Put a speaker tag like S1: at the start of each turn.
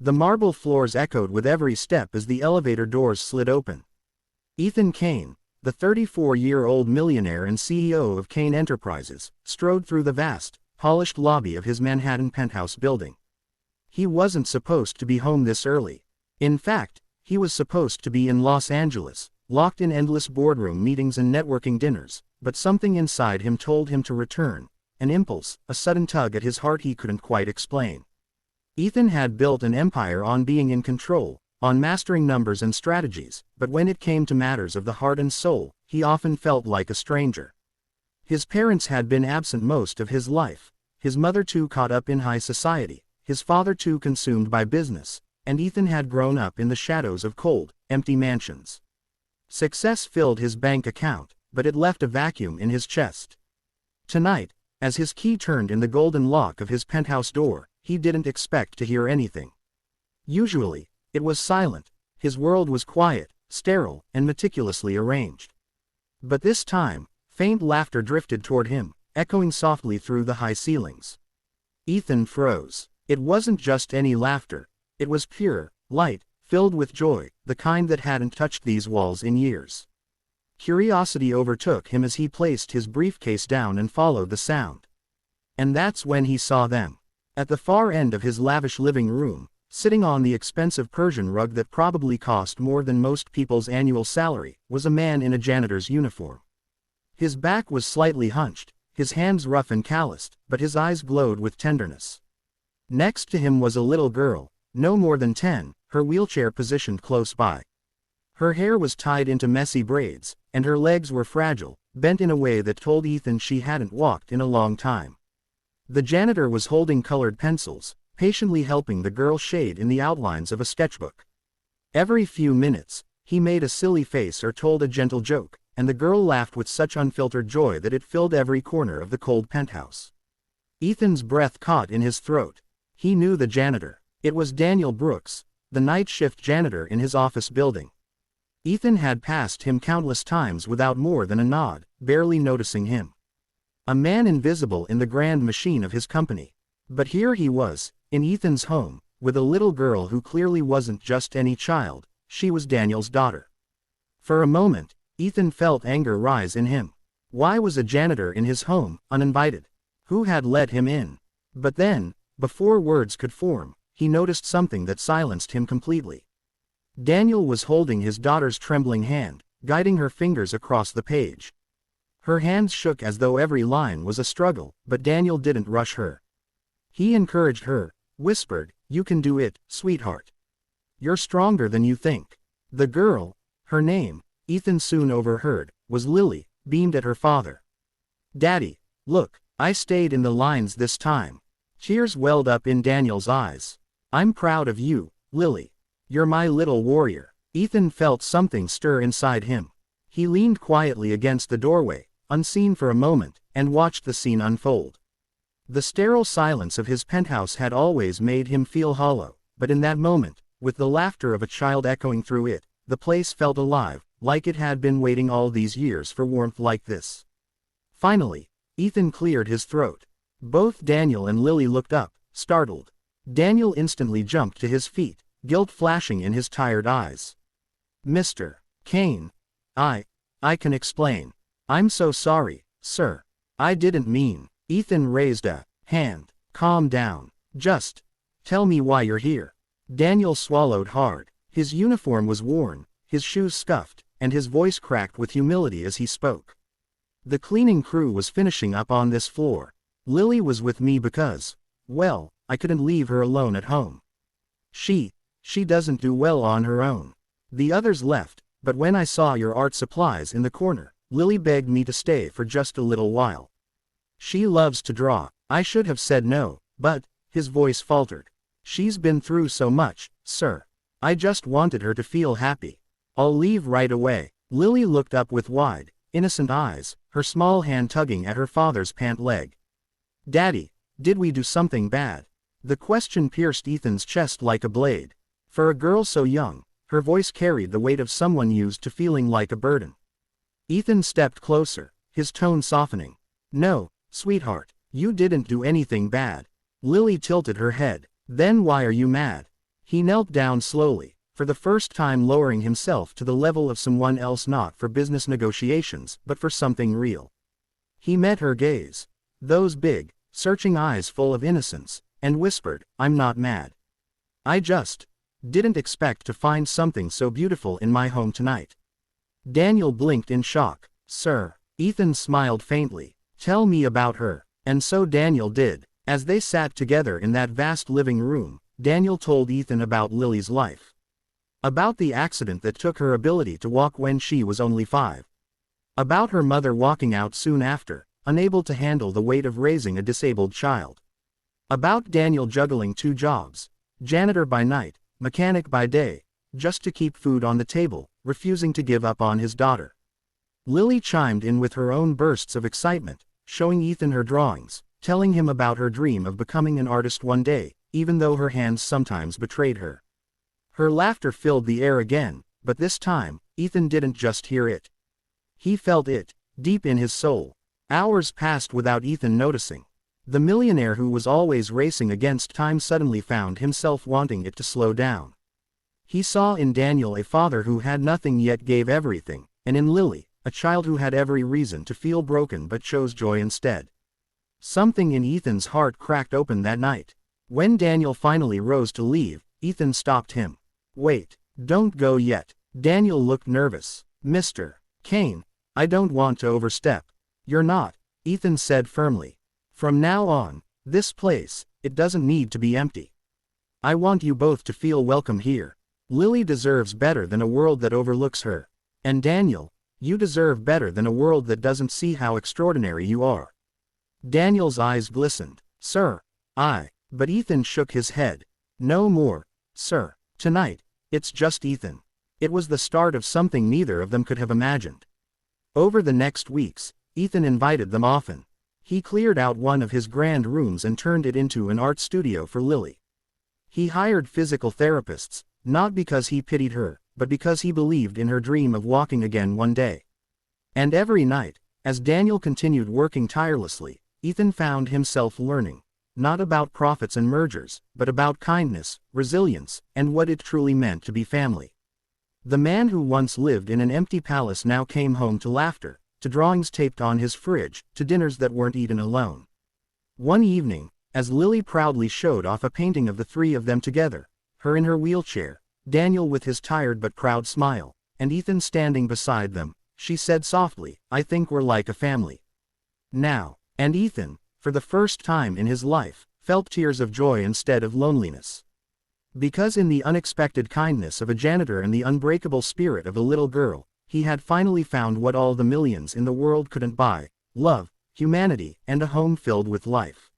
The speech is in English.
S1: The marble floors echoed with every step as the elevator doors slid open. Ethan Kane, the 34-year-old millionaire and CEO of Kane Enterprises, strode through the vast, polished lobby of his Manhattan penthouse building. He wasn't supposed to be home this early. In fact, he was supposed to be in Los Angeles, locked in endless boardroom meetings and networking dinners, but something inside him told him to return, an impulse, a sudden tug at his heart he couldn't quite explain. Ethan had built an empire on being in control, on mastering numbers and strategies, but when it came to matters of the heart and soul, he often felt like a stranger. His parents had been absent most of his life, his mother too caught up in high society, his father too consumed by business, and Ethan had grown up in the shadows of cold, empty mansions. Success filled his bank account, but it left a vacuum in his chest. Tonight, as his key turned in the golden lock of his penthouse door, he didn't expect to hear anything. Usually, it was silent, his world was quiet, sterile, and meticulously arranged. But this time, faint laughter drifted toward him, echoing softly through the high ceilings. Ethan froze. It wasn't just any laughter, it was pure, light, filled with joy, the kind that hadn't touched these walls in years. Curiosity overtook him as he placed his briefcase down and followed the sound. And that's when he saw them. At the far end of his lavish living room, sitting on the expensive Persian rug that probably cost more than most people's annual salary, was a man in a janitor's uniform. His back was slightly hunched, his hands rough and calloused, but his eyes glowed with tenderness. Next to him was a little girl, no more than 10, her wheelchair positioned close by. Her hair was tied into messy braids, and her legs were fragile, bent in a way that told Ethan she hadn't walked in a long time. The janitor was holding colored pencils, patiently helping the girl shade in the outlines of a sketchbook. Every few minutes, he made a silly face or told a gentle joke, and the girl laughed with such unfiltered joy that it filled every corner of the cold penthouse. Ethan's breath caught in his throat. He knew the janitor. It was Daniel Brooks, the night shift janitor in his office building. Ethan had passed him countless times without more than a nod, barely noticing him. A man invisible in the grand machine of his company. But here he was, in Ethan's home, with a little girl who clearly wasn't just any child, she was Daniel's daughter. For a moment, Ethan felt anger rise in him. Why was a janitor in his home, uninvited? Who had let him in? But then, before words could form, he noticed something that silenced him completely. Daniel was holding his daughter's trembling hand, guiding her fingers across the page. Her hands shook as though every line was a struggle, but Daniel didn't rush her. He encouraged her, whispered, "You can do it, sweetheart. You're stronger than you think." The girl, her name, Ethan soon overheard, was Lily, beamed at her father. "Daddy, look, I stayed in the lines this time." Tears welled up in Daniel's eyes. "I'm proud of you, Lily. You're my little warrior." Ethan felt something stir inside him. He leaned quietly against the doorway, unseen for a moment, and watched the scene unfold. The sterile silence of his penthouse had always made him feel hollow, but in that moment, with the laughter of a child echoing through it, the place felt alive, like it had been waiting all these years for warmth like this. Finally, Ethan cleared his throat. Both Daniel and Lily looked up, startled. Daniel instantly jumped to his feet, guilt flashing in his tired eyes. "Mr. Kane, I can explain. I'm so sorry, sir. I didn't mean." Ethan raised a hand. "Calm down. Just tell me why you're here." Daniel swallowed hard. His uniform was worn, his shoes scuffed, and his voice cracked with humility as he spoke. "The cleaning crew was finishing up on this floor. Lily was with me because, well, I couldn't leave her alone at home. She doesn't do well on her own. The others left, but when I saw your art supplies in the corner, Lily begged me to stay for just a little while. She loves to draw." I should have said no, but, his voice faltered. "She's been through so much, sir. I just wanted her to feel happy. I'll leave right away." Lily looked up with wide, innocent eyes, her small hand tugging at her father's pant leg. "Daddy, did we do something bad?" The question pierced Ethan's chest like a blade. For a girl so young, her voice carried the weight of someone used to feeling like a burden. Ethan stepped closer, his tone softening. "No, sweetheart, you didn't do anything bad." Lily tilted her head. "Then why are you mad?" He knelt down slowly, for the first time lowering himself to the level of someone else, not for business negotiations, but for something real. He met her gaze, those big, searching eyes full of innocence, and whispered, "I'm not mad. I just didn't expect to find something so beautiful in my home tonight." Daniel blinked in shock. "Sir." Ethan smiled faintly. "Tell me about her." And so Daniel did. As they sat together in that vast living room, Daniel told Ethan about Lily's life. About the accident that took her ability to walk when she was only 5. About her mother walking out soon after, unable to handle the weight of raising a disabled child. About Daniel juggling 2 jobs, janitor by night, mechanic by day, just to keep food on the table, refusing to give up on his daughter. Lily chimed in with her own bursts of excitement, showing Ethan her drawings, telling him about her dream of becoming an artist one day, even though her hands sometimes betrayed her. Her laughter filled the air again, but this time, Ethan didn't just hear it. He felt it, deep in his soul. Hours passed without Ethan noticing. The millionaire who was always racing against time suddenly found himself wanting it to slow down. He saw in Daniel a father who had nothing yet gave everything, and in Lily, a child who had every reason to feel broken but chose joy instead. Something in Ethan's heart cracked open that night. When Daniel finally rose to leave, Ethan stopped him. "Wait, don't go yet." Daniel looked nervous. "Mr. Kane, I don't want to overstep." "You're not," Ethan said firmly. "From now on, this place, it doesn't need to be empty. I want you both to feel welcome here. Lily deserves better than a world that overlooks her. And Daniel, you deserve better than a world that doesn't see how extraordinary you are." Daniel's eyes glistened. "Sir, But Ethan shook his head. "No more, sir. Tonight, it's just Ethan." It was the start of something neither of them could have imagined. Over the next weeks, Ethan invited them often. He cleared out one of his grand rooms and turned it into an art studio for Lily. He hired physical therapists, not because he pitied her, but because he believed in her dream of walking again one day. And every night, as Daniel continued working tirelessly, Ethan found himself learning, not about profits and mergers, but about kindness, resilience, and what it truly meant to be family. The man who once lived in an empty palace now came home to laughter, to drawings taped on his fridge, to dinners that weren't eaten alone. One evening, as Lily proudly showed off a painting of the 3 of them together, her in her wheelchair, Daniel with his tired but proud smile, and Ethan standing beside them, she said softly, "I think we're like a family now." And Ethan, for the first time in his life, felt tears of joy instead of loneliness. Because in the unexpected kindness of a janitor and the unbreakable spirit of a little girl, he had finally found what all the millions in the world couldn't buy: love, humanity, and a home filled with life.